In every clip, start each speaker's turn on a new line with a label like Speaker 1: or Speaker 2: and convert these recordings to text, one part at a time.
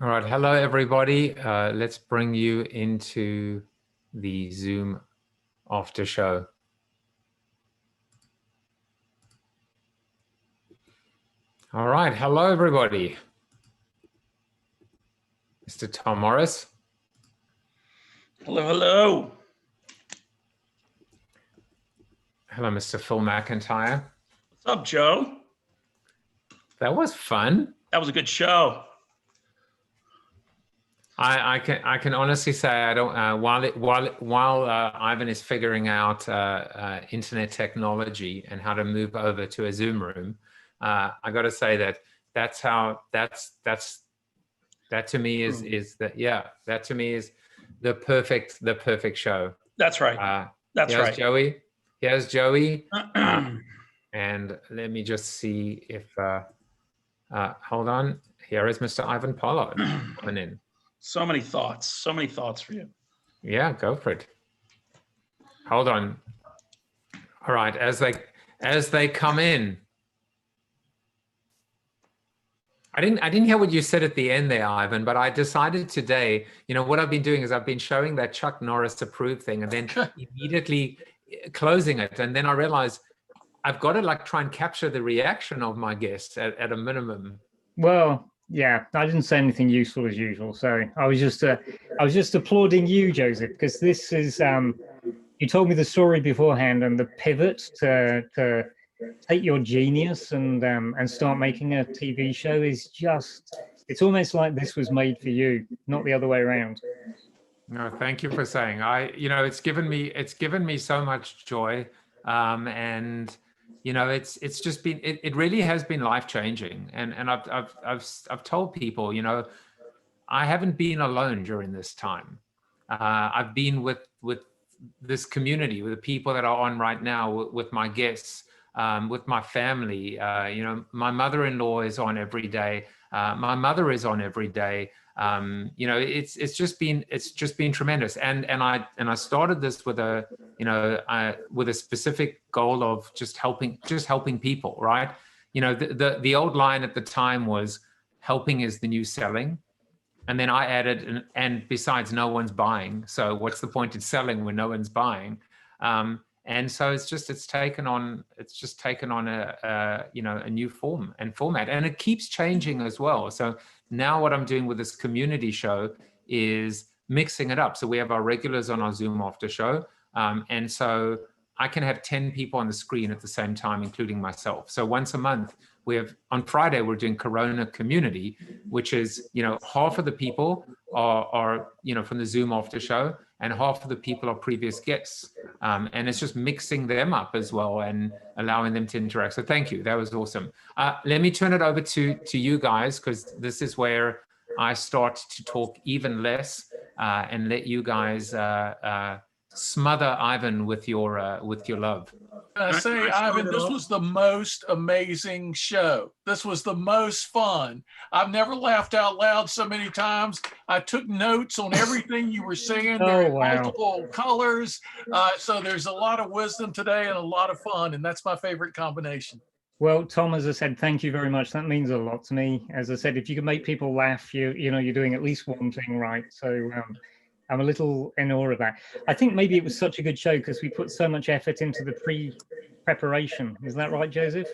Speaker 1: All right, hello everybody. Let's bring you into the Zoom after show. All right, hello everybody. Mr. Tom Morris.
Speaker 2: Hello, hello.
Speaker 1: Hello, Mr. Phil McIntyre.
Speaker 2: What's up, Joe?
Speaker 1: That was fun.
Speaker 2: That was a good show.
Speaker 1: I can honestly say I don't. While Ivan is figuring out internet technology and how to move over to a Zoom room, I got to say that that to me is the perfect show.
Speaker 2: That's right. That's
Speaker 1: here's
Speaker 2: right.
Speaker 1: Joey. Here's Joey. And let me just see if. Hold on. Here is Mr. Ivan Pollard coming in.
Speaker 2: So many thoughts for you.
Speaker 1: Yeah, go for it. Hold on. All right, as they come in. I didn't hear what you said at the end there, Ivan, but I decided today, what I've been doing is I've been showing that Chuck Norris approved thing and then immediately closing it. And then I realized I've got to try and capture the reaction of my guests at a minimum.
Speaker 3: Well, yeah, I didn't say anything useful as usual. So I was just applauding you, Joseph, because this is you told me the story beforehand, and the pivot to take your genius and start making a TV show is it's almost like this was made for you, not the other way around.
Speaker 1: No, thank you for saying. It's given me so much joy, and it's just been, it really has been life-changing. And I've told people, I haven't been alone during this time. I've been with this community, with the people that are on right now, with my guests, with my family. My mother-in-law is on every day. My mother is on every day. It's just been tremendous. And I started this with a specific goal of just helping people, right? The old line at the time was helping is the new selling. And then I added, and besides, no one's buying. So what's the point in selling when no one's buying? And so it's just taken on a new form and format, and it keeps changing as well. So now what I'm doing with this community show is mixing it up. So we have our regulars on our Zoom after show. And so I can have 10 people on the screen at the same time, including myself. So once a month, on Friday, we're doing Corona Community, which is, half of the people are from the Zoom after show, and half of the people are previous guests. And it's just mixing them up as well and allowing them to interact. So thank you. That was awesome. Let me turn it over to you guys, because this is where I start to talk even less and let you guys smother Ivan with your love.
Speaker 4: I say, Ivan, this was the most amazing show. This was the most fun. I've never laughed out loud so many times. I took notes on everything you were saying. There are multiple colors. So there's a lot of wisdom today and a lot of fun, and that's my favorite combination.
Speaker 3: Well, Tom, as I said, thank you very much. That means a lot to me. As I said, if you can make people laugh, you're doing at least one thing right. So I'm a little in awe of that. I think maybe it was such a good show because we put so much effort into the preparation. Is that right, Joseph?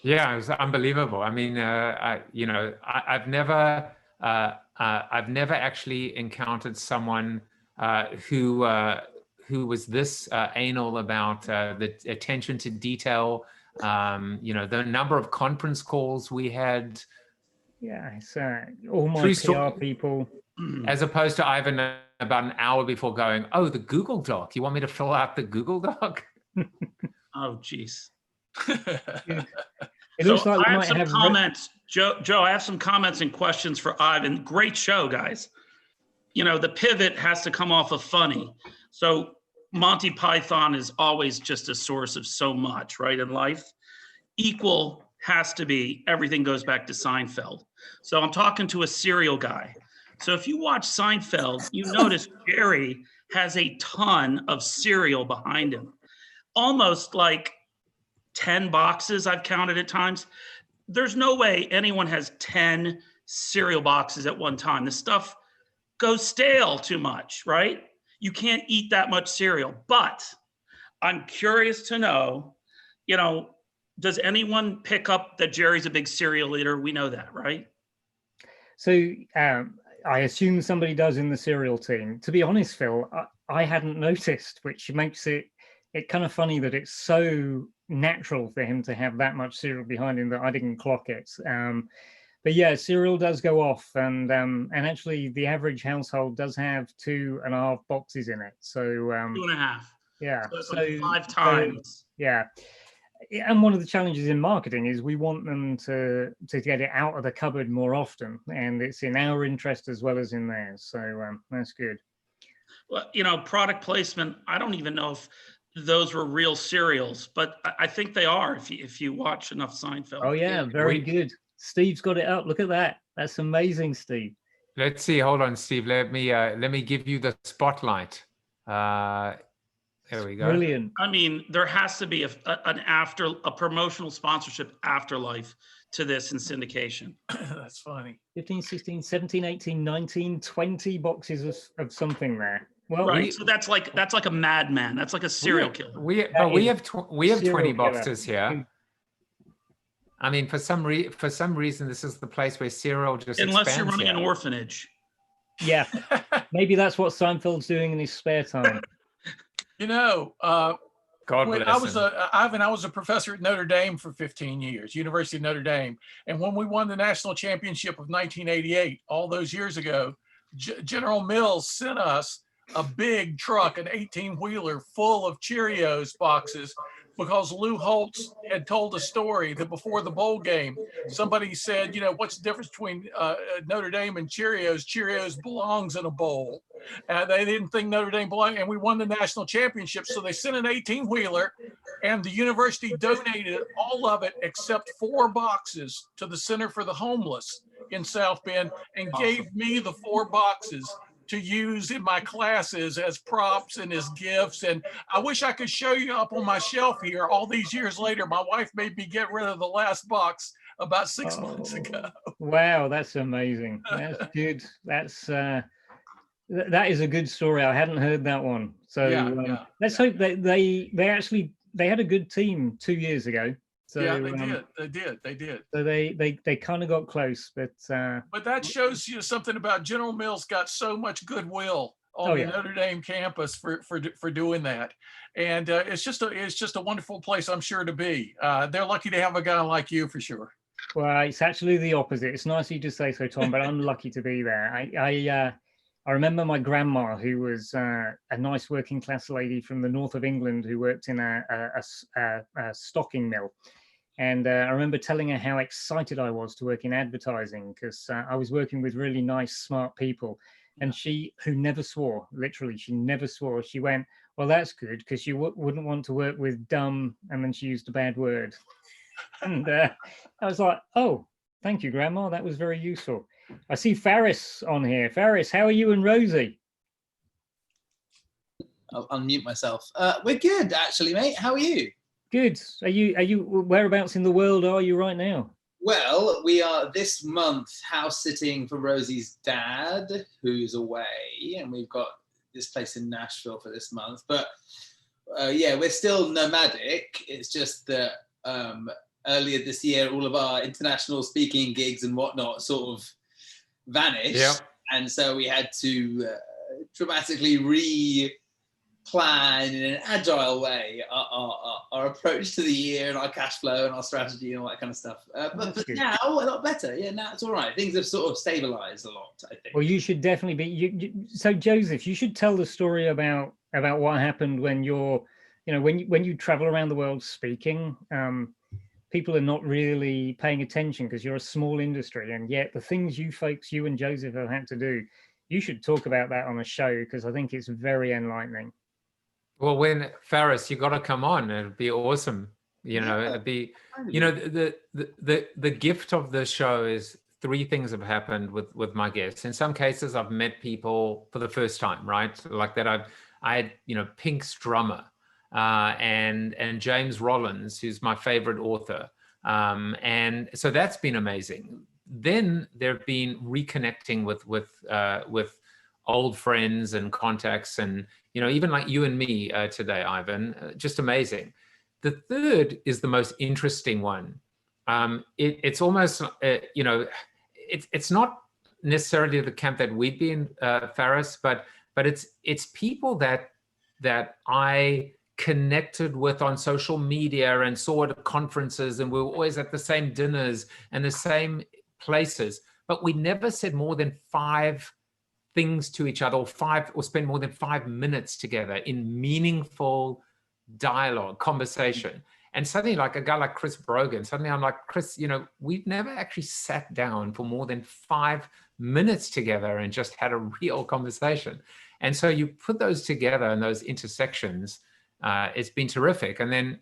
Speaker 1: Yeah, it was unbelievable. I mean, I've never actually encountered someone who was this anal about the attention to detail. The number of conference calls we had.
Speaker 3: Yeah, it's all my PR people.
Speaker 1: As opposed to Ivan about an hour before going, oh, the Google Doc. You want me to fill out the Google Doc?
Speaker 2: Oh, geez.
Speaker 3: It looks like
Speaker 2: I have some comments. Joe, I have some comments and questions for Ivan. Great show, guys. The pivot has to come off of funny. So Monty Python is always just a source of so much, right, in life. Equal has to be, everything goes back to Seinfeld. So I'm talking to a serial guy. So if you watch Seinfeld, you notice Jerry has a ton of cereal behind him. Almost like 10 boxes I've counted at times. There's no way anyone has 10 cereal boxes at one time. The stuff goes stale too much, right? You can't eat that much cereal. But I'm curious to know, does anyone pick up that Jerry's a big cereal eater? We know that, right?
Speaker 3: So I assume somebody does in the cereal team. To be honest, Phil, I hadn't noticed, which makes it kind of funny that it's so natural for him to have that much cereal behind him that I didn't clock it. But yeah, cereal does go off, and actually the average household does have 2.5 boxes in it. So
Speaker 2: 2.5.
Speaker 3: Yeah.
Speaker 2: So it's like 5 times.
Speaker 3: Yeah. And one of the challenges in marketing is we want them to get it out of the cupboard more often, and it's in our interest as well as in theirs. So that's good.
Speaker 2: Well, product placement, I don't even know if those were real cereals, but I think they are if you watch enough Seinfeld.
Speaker 3: Oh yeah, very good. Steve's got it up. Look at that. That's amazing, Steve.
Speaker 1: Let's see. Hold on, Steve. Let me give you the spotlight. There we go.
Speaker 3: Brilliant.
Speaker 2: I mean, there has to be a promotional sponsorship afterlife to this in syndication.
Speaker 4: That's funny.
Speaker 3: 15, 16, 17, 18, 19, 20 boxes of something there. Well,
Speaker 2: right. So that's like a madman. That's like a serial killer.
Speaker 1: We have 20 boxes here. I mean, for some reason, this is the place where cereal just
Speaker 2: unless
Speaker 1: expands
Speaker 2: you're running
Speaker 1: here.
Speaker 2: an orphanage.
Speaker 3: Yeah, maybe that's what Seinfeld's doing in his spare time.
Speaker 1: God
Speaker 4: when
Speaker 1: bless him.
Speaker 4: I was a professor at Notre Dame for 15 years, University of Notre Dame. And when we won the national championship of 1988, all those years ago, General Mills sent us a big truck, an 18-wheeler full of Cheerios boxes, because Lou Holtz had told a story that before the bowl game, somebody said, what's the difference between Notre Dame and Cheerios? Cheerios belongs in a bowl. They didn't think Notre Dame belonged, and we won the national championship. So they sent an 18-wheeler, and the university donated all of it except 4 boxes to the Center for the Homeless in South Bend, and gave me the 4 boxes to use in my classes as props and as gifts. And I wish I could show you up on my shelf here. All these years later, my wife made me get rid of the last box about 6 months ago.
Speaker 3: Wow, that's amazing. That's good. That's that is a good story. I hadn't heard that one. So let's hope that they had a good team 2 years ago. So,
Speaker 4: yeah, they did.
Speaker 3: So they kind of got close, but
Speaker 4: that shows you something about General Mills got so much goodwill on the Notre Dame campus for doing that, and it's just a wonderful place, I'm sure, to be. They're lucky to have a guy like you, for sure.
Speaker 3: Well, it's actually the opposite. It's nice of you to say so, Tom, but I'm lucky to be there. I remember my grandma, who was a nice working class lady from the north of England, who worked in a stocking mill. And I remember telling her how excited I was to work in advertising, because I was working with really nice, smart people. And she, who never swore, literally, she never swore. She went, well, that's good, because you wouldn't want to work with dumb, and then she used a bad word. And I was like, oh, thank you, Grandma. That was very useful. I see Faris on here. Faris, how are you and Rosie?
Speaker 5: I'll unmute myself. We're good, actually, mate. How are you?
Speaker 3: Good. Are you whereabouts in the world are you right now?
Speaker 5: Well, we are this month house sitting for Rosie's dad, who's away, and we've got this place in Nashville for this month. But we're still nomadic. It's just that earlier this year, all of our international speaking gigs and whatnot sort of vanished.
Speaker 1: Yeah.
Speaker 5: And so we had to dramatically plan in an agile way our approach to the year and our cash flow and our strategy and all that kind of stuff. But now a lot better. Yeah, now it's all right. Things have sort of stabilized a lot, I think.
Speaker 3: Well, you should definitely be. So, Joseph, you should tell the story about what happened when when you travel around the world speaking. People are not really paying attention because you're a small industry, and yet the things you and Joseph have had to do, you should talk about that on a show, because I think it's very enlightening.
Speaker 1: Well, when Faris, you got to come on. It'd be awesome. It'd be, the gift of the show is 3 things have happened with my guests. In some cases, I've met people for the first time, right? Like that. I had, Pink's drummer, and James Rollins, who's my favorite author. And so that's been amazing. then there have been reconnecting with old friends and contacts, and even like you and me today, Ivan, just amazing. The third is the most interesting one. It's almost it's not necessarily the camp that we've been, Faris, but it's people that I connected with on social media and saw at conferences, and we were always at the same dinners and the same places, but we never said more than 5 things to each other, or spend more than 5 minutes together in meaningful dialogue, conversation. And suddenly, like a guy like Chris Brogan, suddenly I'm like, Chris, we've never actually sat down for more than 5 minutes together and just had a real conversation. And so you put those together and those intersections, it's been terrific. And then,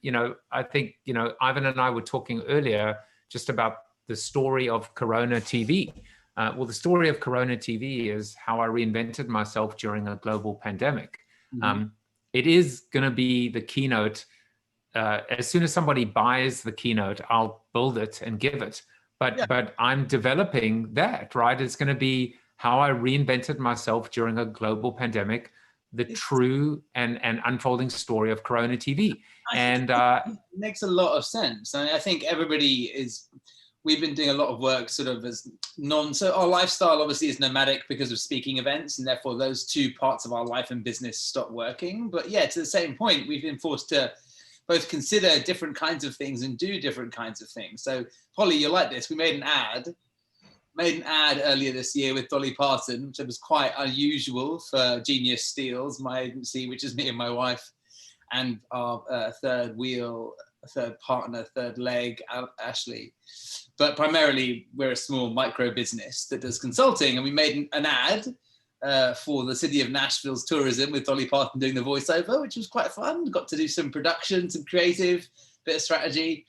Speaker 1: I think, Ivan and I were talking earlier just about the story of CoronaTV. Well, the story of CoronaTV is how I reinvented myself during a global pandemic. Mm-hmm. It is going to be the keynote. As soon as somebody buys the keynote, I'll build it and give it. But I'm developing that, right? It's going to be how I reinvented myself during a global pandemic, the true and unfolding story of CoronaTV. And
Speaker 5: it makes a lot of sense. I think we've been doing a lot of work sort of as so our lifestyle obviously is nomadic because of speaking events, and therefore those 2 parts of our life and business stop working. But yeah, to the same point, we've been forced to both consider different kinds of things and do different kinds of things. So Polly, you're like this. We made an ad earlier this year with Dolly Parton, which was quite unusual for Genius Steels, my agency, which is me and my wife, and our third partner, third leg, Ashley. But primarily, we're a small micro business that does consulting, and we made an ad for the city of Nashville's tourism with Dolly Parton doing the voiceover, which was quite fun. Got to do some production, some creative, bit of strategy,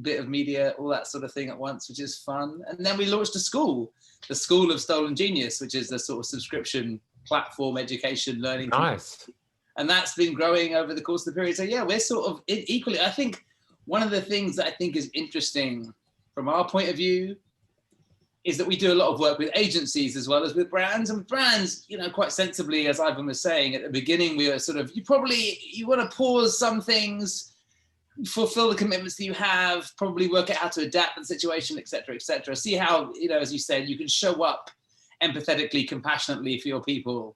Speaker 5: bit of media, all that sort of thing at once, which is fun. And then we launched a school, the School of Stolen Genius, which is the sort of subscription platform, education, learning.
Speaker 1: Nice.
Speaker 5: And that's been growing over the course of the period. So yeah, we're sort of equally, I think one of the things that I think is interesting from our point of view is that we do a lot of work with agencies as well as with brands, and brands, quite sensibly, as Ivan was saying at the beginning, we are sort of, you want to pause some things, fulfill the commitments that you have, probably work out how to adapt to the situation, et cetera, see how, as you said, you can show up empathetically, compassionately for your people,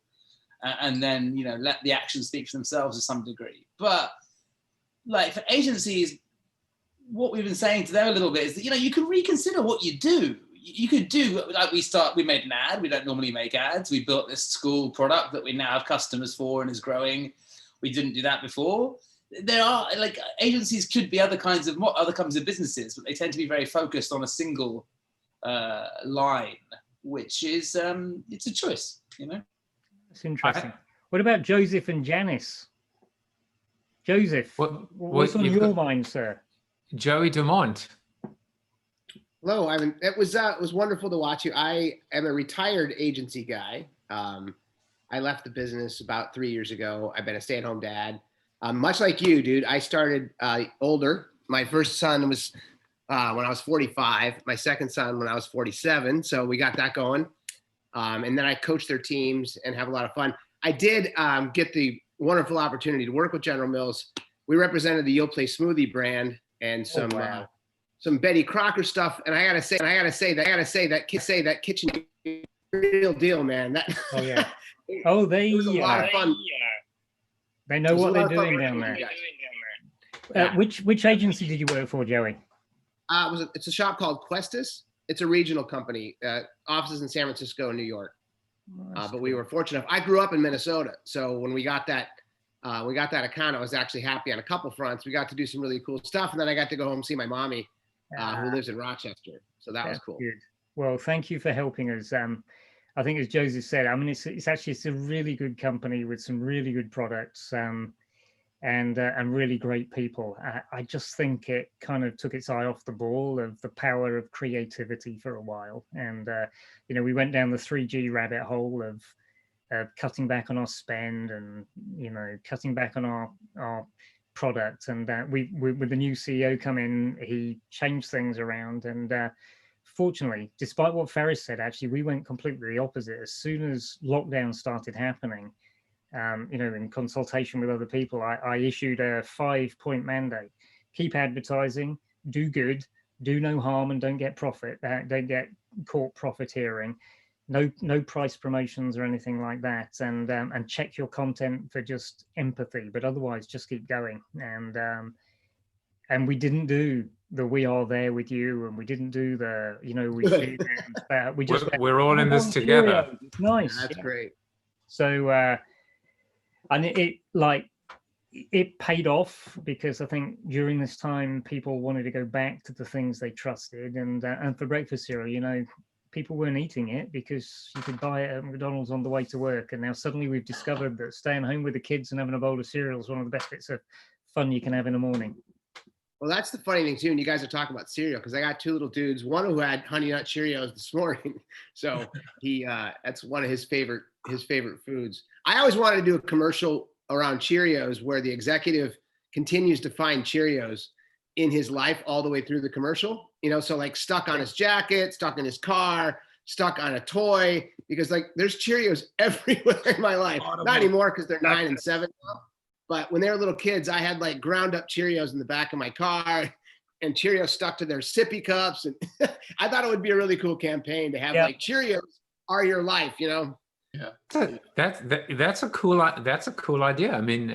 Speaker 5: and then, let the actions speak for themselves to some degree. But like for agencies, what we've been saying to them a little bit is that, you can reconsider what you do. You could do, like we made an ad. We don't normally make ads. We built this school product that we now have customers for and is growing. We didn't do that before. There are, like, agencies could be other kinds of businesses, but they tend to be very focused on a single line, which is, it's a choice,
Speaker 3: That's interesting. What about Joseph and Janice? Joseph, what's on your mind, sir?
Speaker 1: Joey Dumont.
Speaker 6: Hello, Ivan. It was wonderful to watch you. I am a retired agency guy. I left the business about 3 years ago. I've been a stay-at-home dad. Much like you, dude, I started older. My first son was when I was 45. My second son when I was 47. So we got that going. And then I coached their teams and have a lot of fun. I did get the wonderful opportunity to work with General Mills. We represented the You'll Play Smoothie brand and some Betty Crocker stuff. And I gotta say that kitchen real deal, man.
Speaker 3: Oh yeah. Oh, they
Speaker 6: was a lot of fun.
Speaker 3: They know what they're doing down there. Which agency did you work for, Joey?
Speaker 6: It's a shop called Questus. It's a regional company, offices in San Francisco and New York. But we were fortunate. I grew up in Minnesota, so when we got that account, I was actually happy on a couple fronts. We got to do some really cool stuff, and then I got to go home and see my mommy, who lives in Rochester. So that was cool. Good.
Speaker 3: Well, thank you for helping us. I think, as Joseph said, I mean, it's a really good company with some really good products and really great people. I just think it kind of took its eye off the ball of the power of creativity for a while. And, we went down the 3G rabbit hole of cutting back on our spend and, cutting back on our product. And with the new CEO come in, he changed things around. And fortunately, despite what Ferris said, actually, we went completely the opposite. As soon as lockdown started happening, in consultation with other people, I issued a 5-point mandate: keep advertising, do good, do no harm, and don't get don't get caught profiteering. No price promotions or anything like that, and check your content for just empathy, but otherwise just keep going. And we didn't do the "we are there with you," and we didn't do the we see them. We just
Speaker 1: we're all in this together.
Speaker 3: Cheerios. It's nice.
Speaker 6: That's great.
Speaker 3: So and it paid off, because I think during this time people wanted to go back to the things they trusted, and for breakfast cereal, people weren't eating it because you could buy it at McDonald's on the way to work, and now suddenly we've discovered that staying home with the kids and having a bowl of cereal is one of the best bits of fun you can have in the morning.
Speaker 6: Well, that's the funny thing too, and you guys are talking about cereal, because I got 2 little dudes, one who had Honey Nut Cheerios this morning, so that's one of his favorite foods. I always wanted to do a commercial around Cheerios where the executive continues to find Cheerios in his life all the way through the commercial, so like stuck on his jacket, stuck in his car, stuck on a toy, because like there's Cheerios everywhere in my life. Not anymore, because they're 9 and 7 now. But when they were little kids, I had like ground up Cheerios in the back of my car, and Cheerios stuck to their sippy cups. And I thought it would be a really cool campaign to have like Cheerios are your life,
Speaker 1: Yeah, that's a cool idea. I mean,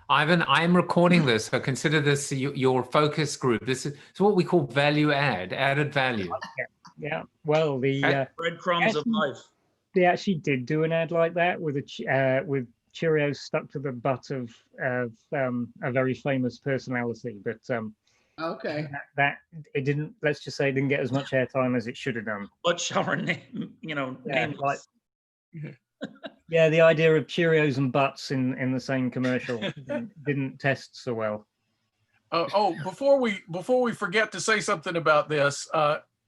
Speaker 1: Ivan, I'm recording this, so consider this your focus group. This is what we call added value.
Speaker 3: Yeah. Well, the
Speaker 2: breadcrumbs of life.
Speaker 3: They actually did do an ad like that with with Cheerios stuck to the butt of a very famous personality, but
Speaker 6: okay,
Speaker 3: that it didn't. Let's just say it didn't get as much airtime as it should have done.
Speaker 2: What shall our name?
Speaker 3: Yeah, the idea of Cheerios and butts in the same commercial didn't test so well.
Speaker 4: Before we forget to say something about this,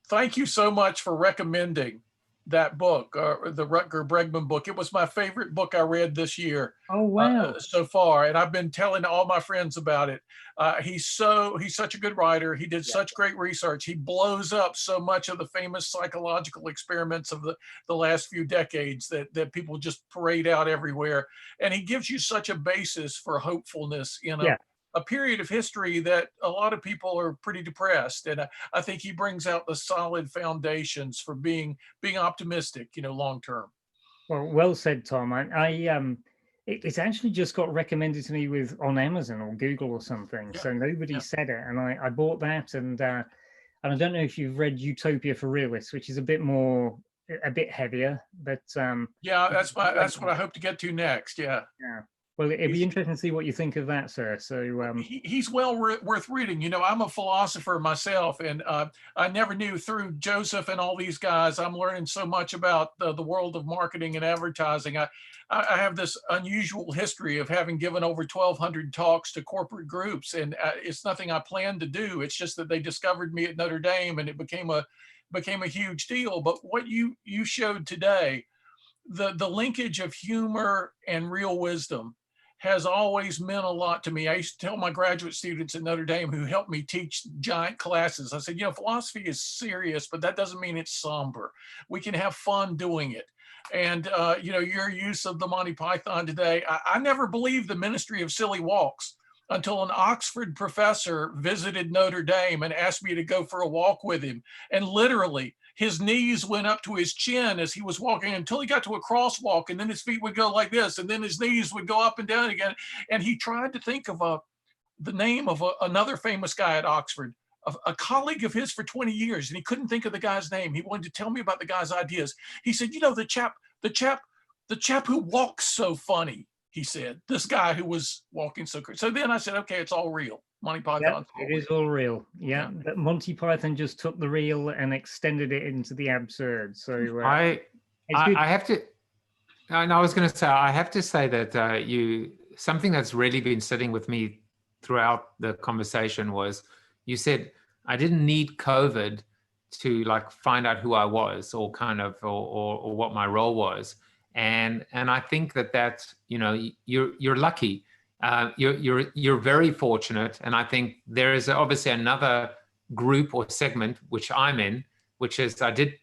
Speaker 4: thank you so much for recommending that book, the Rutger Bregman book. It was my favorite book I read this year.
Speaker 3: Oh wow!
Speaker 4: So far, and I've been telling all my friends about it. He's such a good writer. He did such great research. He blows up so much of the famous psychological experiments of the last few decades that people just parade out everywhere. And he gives you such a basis for hopefulness in a period of history that a lot of people are pretty depressed. And I think he brings out the solid foundations for being optimistic, long term.
Speaker 3: Well said, Tom. It's actually just got recommended to me on Amazon or Google or something. So nobody said it, and I bought that. And I don't know if you've read Utopia for Realists, which is a bit heavier, but
Speaker 4: that's what I hope to get to next. Yeah.
Speaker 3: Well, it'd be interesting to see what you think of that, sir. So
Speaker 4: he's well worth reading. I'm a philosopher myself, and I never knew, through Joseph and all these guys, I'm learning so much about the world of marketing and advertising. I have this unusual history of having given over 1,200 talks to corporate groups, and it's nothing I planned to do. It's just that they discovered me at Notre Dame, and it became a huge deal. But what you showed today, the linkage of humor and real wisdom, has always meant a lot to me. I used to tell my graduate students at Notre Dame who helped me teach giant classes, I said, philosophy is serious, but that doesn't mean it's somber. We can have fun doing it. And, your use of the Monty Python today, I never believed the Ministry of Silly Walks until an Oxford professor visited Notre Dame and asked me to go for a walk with him. And literally, his knees went up to his chin as he was walking until he got to a crosswalk, and then his feet would go like this, and then his knees would go up and down again. And he tried to think of the name of another famous guy at Oxford, a colleague of his for 20 years, and he couldn't think of the guy's name. He wanted to tell me about the guy's ideas. He said, the chap who walks so funny, he said, this guy who was walking so crazy. So then I said, okay, it's all real. Monty Python.
Speaker 3: It is all real. Yeah. But Monty Python just took the real and extended it into the absurd. So
Speaker 1: I have to, and I was going to say, I have to say that something that's really been sitting with me throughout the conversation was, you said, I didn't need COVID to find out who I was or or what my role was. And I think that you're lucky. You're very fortunate, and I think there is obviously another group or segment, which I'm in, which is I did,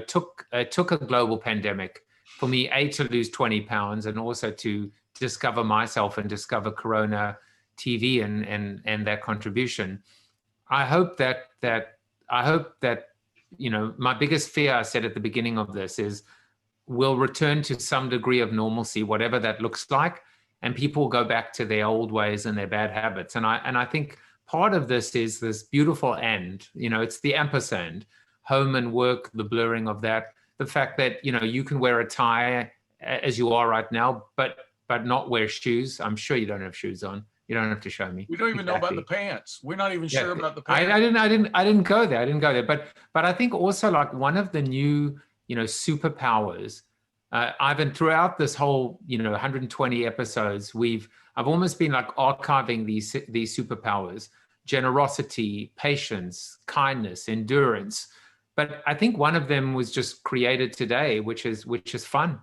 Speaker 1: took a global pandemic for me, to lose 20 pounds and also to discover myself and discover Corona TV and their contribution. I hope that my biggest fear, I said at the beginning of this, is we'll return to some degree of normalcy, whatever that looks like, and people go back to their old ways and their bad habits. And I think part of this is this beautiful end. It's the ampersand, home and work, the blurring of that, the fact that you can wear a tie as you are right now, but not wear shoes. I'm sure you don't have shoes on. You don't have to show me.
Speaker 4: We don't even know about the pants. We're not even sure about the pants.
Speaker 1: I didn't go there. But I think also, like, one of the new, superpowers, Ivan, throughout this whole, 120 episodes, I've almost been like archiving these superpowers: generosity, patience, kindness, endurance. But I think one of them was just created today, which is fun.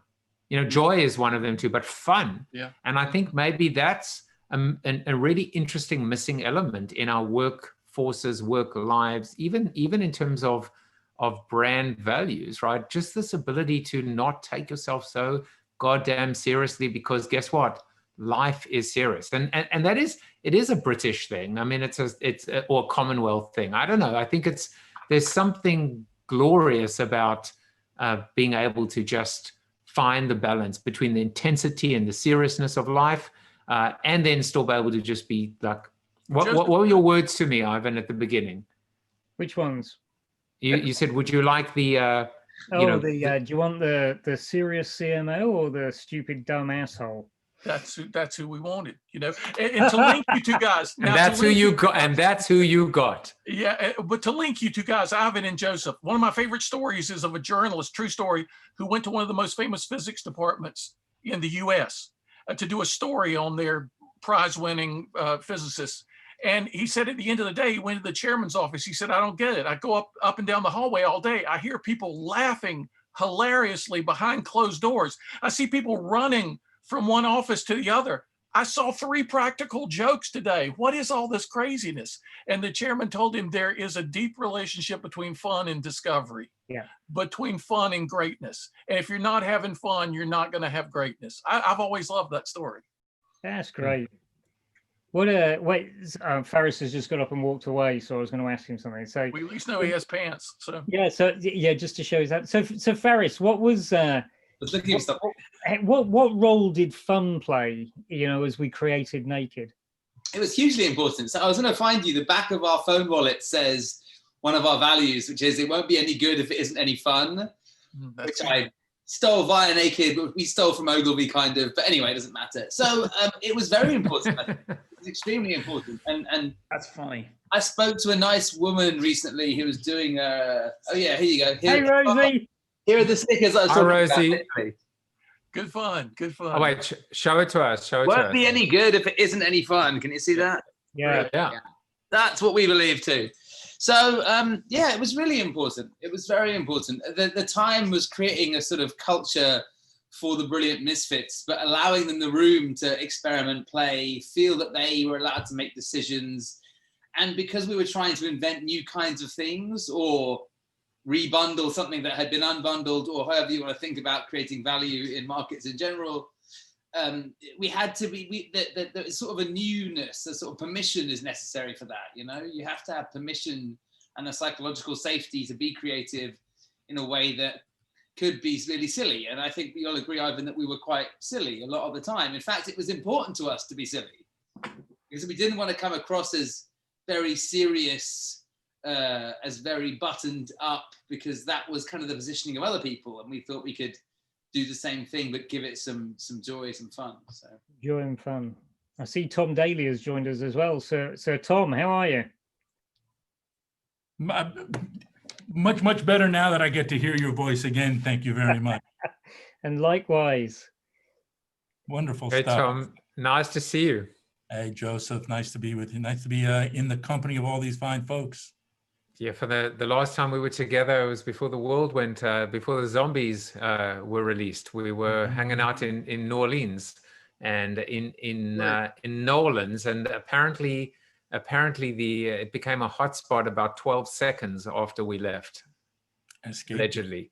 Speaker 1: Joy is one of them too, but fun.
Speaker 4: Yeah.
Speaker 1: And I think maybe that's a really interesting missing element in our workforces, work lives, even in terms of brand values, right? Just this ability to not take yourself so goddamn seriously, because guess what? Life is serious. And that it is a British thing. I mean, it's a Commonwealth thing. I don't know. I think there's something glorious about being able to just find the balance between the intensity and the seriousness of life, and then still be able to just be like, what were your words to me, Ivan, at the beginning?
Speaker 3: Which ones?
Speaker 1: You said, would you like the,
Speaker 3: do you want the serious CMO or the stupid dumb asshole?
Speaker 4: That's who we wanted, and to link you two guys.
Speaker 1: And that's who you got. And that's who you got.
Speaker 4: Yeah, but to link you two guys, Ivan and Joseph. One of my favorite stories is of a journalist, true story, who went to one of the most famous physics departments in the U.S. To do a story on their prize-winning physicists. And he said at the end of the day, he went to the chairman's office. He said, "I don't get it. I go up and down the hallway all day. I hear people laughing hilariously behind closed doors. I see people running from one office to the other. I saw 3 practical jokes today. What is all this craziness?" And the chairman told him there is a deep relationship between fun and discovery, between fun and greatness. And if you're not having fun, you're not going to have greatness. I've always loved that story.
Speaker 3: That's great. Ferris has just got up and walked away, so I was going to ask him something. So
Speaker 4: we at least know he has pants. So
Speaker 3: just to show you that. So Ferris, what was what role did fun play, as we created Naked?
Speaker 5: It was hugely important. So I was going to find you, the back of our phone wallet says one of our values, which is it won't be any good if it isn't any fun, which I stole via Naked, but we stole from Ogilvy kind of, but anyway, it doesn't matter. So it was very important. It was extremely important. And
Speaker 2: that's funny.
Speaker 5: I spoke to a nice woman recently who was doing, here you go.
Speaker 3: Hey, Rosie.
Speaker 5: Here are the stickers I was talking
Speaker 1: Rosie.
Speaker 5: about.
Speaker 4: Good fun.
Speaker 1: Oh, wait, show it to us.
Speaker 5: Won't be any good if it isn't any fun. Can you see that?
Speaker 3: Yeah.
Speaker 5: That's what we believe too. So, it was really important. It was very important. The time was creating a sort of culture for the brilliant misfits, but allowing them the room to experiment, play, feel that they were allowed to make decisions. And because we were trying to invent new kinds of things or rebundle something that had been unbundled, or however you want to think about creating value in markets in general, we had to be, there's sort of a newness, a sort of permission is necessary for that. You have to have permission and a psychological safety to be creative in a way that could be really silly. And I think we all agree, Ivan, that we were quite silly a lot of the time. In fact, it was important to us to be silly because we didn't want to come across as very serious, as very buttoned up, because that was kind of the positioning of other people. And we thought we could do the same thing, but give it some joy, some fun. So
Speaker 3: joy and fun. I see Tom Daly has joined us as well. So Tom, how are you?
Speaker 7: Much better now that I get to hear your voice again. Thank you very much.
Speaker 3: And likewise.
Speaker 7: Wonderful
Speaker 1: stuff.
Speaker 7: Hey,
Speaker 1: Tom, nice to see you.
Speaker 7: Hey, Joseph, nice to be with you. Nice to be in the company of all these fine folks.
Speaker 1: Yeah, for the last time we were together, it was before the world went, before the zombies were released. We were hanging out in New Orleans and in New Orleans, and apparently it became a hotspot about 12 seconds after we left.
Speaker 7: Escaped.
Speaker 1: Allegedly,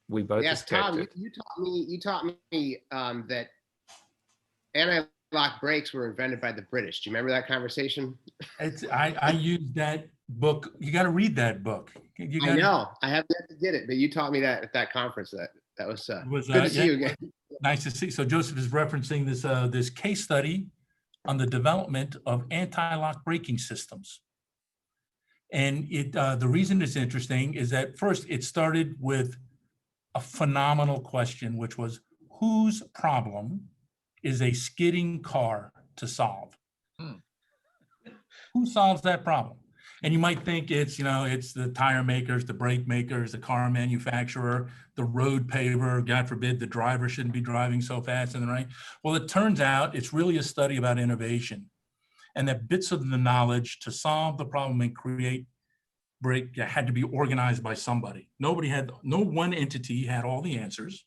Speaker 1: we both
Speaker 6: Yes,
Speaker 1: escaped
Speaker 6: Tom,
Speaker 1: it.
Speaker 6: you taught me that anti-lock brakes were invented by the British. Do you remember that conversation?
Speaker 7: I used that book. You got to read that book. You
Speaker 6: I
Speaker 7: gotta,
Speaker 6: know. I have yet to get it, but you taught me that at that conference. That was,
Speaker 7: was,
Speaker 6: good to see
Speaker 7: yeah,
Speaker 6: you again.
Speaker 7: nice to see. So Joseph is referencing this case study on the development of anti-lock braking systems. And the reason it's interesting is that first it started with a phenomenal question, which was, whose problem is a skidding car to solve? Who solves that problem? And you might think it's the tire makers, the brake makers, the car manufacturer, the road paver, God forbid, the driver shouldn't be driving so fast in the right. Well, it turns out it's really a study about innovation, and that bits of the knowledge to solve the problem and create brake had to be organized by somebody. No one entity had all the answers.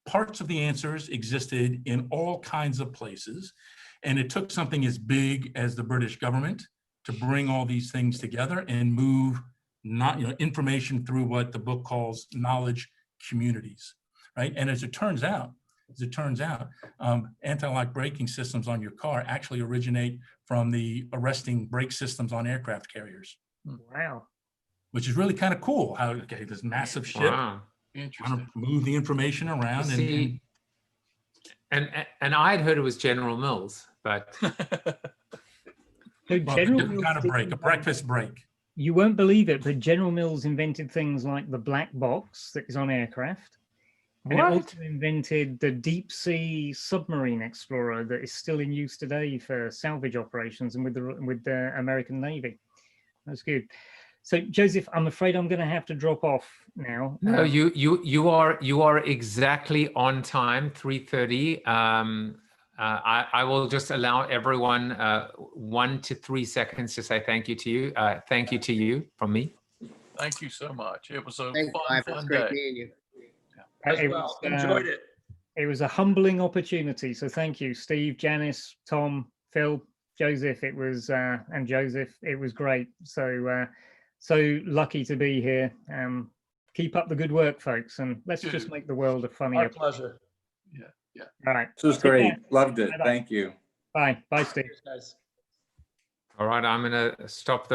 Speaker 7: Parts of the answers existed in all kinds of places. And it took something as big as the British government to bring all these things together and move information through what the book calls knowledge communities, right? And as it turns out, anti-lock braking systems on your car actually originate from the arresting brake systems on aircraft carriers.
Speaker 3: Wow.
Speaker 7: Which is really kind of cool. How this massive ship
Speaker 1: Wow.
Speaker 7: kind of move the information around.
Speaker 1: See, and I'd heard it was General Mills, but
Speaker 3: So General
Speaker 7: different kind of break, a breakfast break.
Speaker 3: You won't believe it, but General Mills invented things like the black box that is on aircraft. And it also invented the deep sea submarine explorer that is still in use today for salvage operations and with the American Navy. That's good. So Joseph, I'm afraid I'm going to have to drop off now.
Speaker 1: No, you are exactly on time, 3:30. I will just allow everyone 1 to 3 seconds to say thank you to you. Thank you to you from me.
Speaker 4: Thank you so much. It was a fun
Speaker 6: Great
Speaker 4: day.
Speaker 6: meeting you.
Speaker 2: Enjoyed it.
Speaker 3: It was a humbling opportunity. So thank you, Steve, Janice, Tom, Phil, Joseph. It was and Joseph. It was great. So lucky to be here. Keep up the good work, folks, and let's just make the world a funnier.
Speaker 2: Our pleasure.
Speaker 4: Yeah.
Speaker 3: All right.
Speaker 8: This was great. Loved it.
Speaker 3: Bye-bye.
Speaker 8: Thank you.
Speaker 3: Bye. Bye, Steve.
Speaker 2: Cheers, guys.
Speaker 1: All right, I'm going to stop